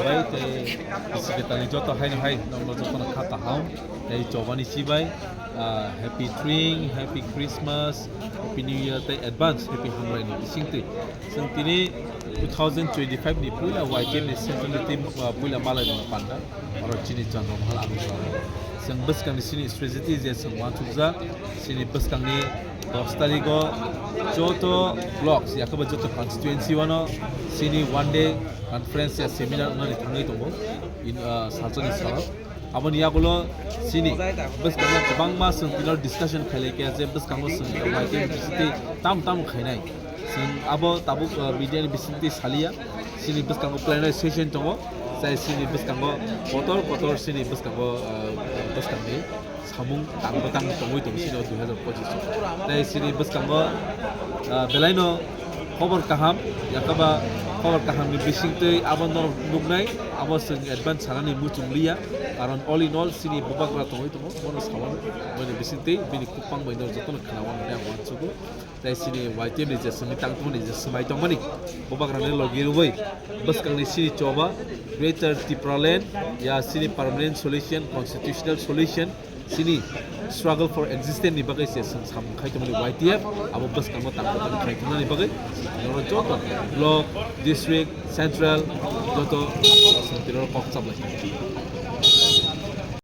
bai te secretary joto hai no hai nomor joto na khata haum te chobani sibai happy twing happy Christmas happy new year te advance happy hamrai ni singti singtini 2025 ni pula YTM ni central team pula malai no panda oro chini changom hal abu sing bus kang di sini strategy je sing wa chukza sini bus kang ni 10 tariko joto blocks yakaba joto constituency wano sini one day conference ya seminar ngani thangai tongo in sarjani sarap abon yagulo sini bus kang jabang ma sing pillar discussion khale ke je bus kang sing YTM city tam khainai sing abo tabuk media ni bisinti salia sini bus kang plenary session tongo sai sini bus kang kotor sini bus kang ni samung tang tongoi tong sini 2025 tai sini bus kang belaino খবর kaham yakaba খবর kaham ni bisingtei abon nugnai abo sing advance sanani muchunglia karon all in all sini bobakra tongoi tongo mono sawan mono bisingtei bini kupang baino jotona khanawan ne amon chugo tai sini YTM ni je simi tang tong ni je smai tong mani bobakra ne logiruboi bus kang ni sini choba greater Tipraland ya sini permanent solution constitutional solution sini struggle for existence ni bagai se sam khai tomani YTF abo bus kang tang tang khai tomani bagai noro joto block district central joto sintiro kok sablai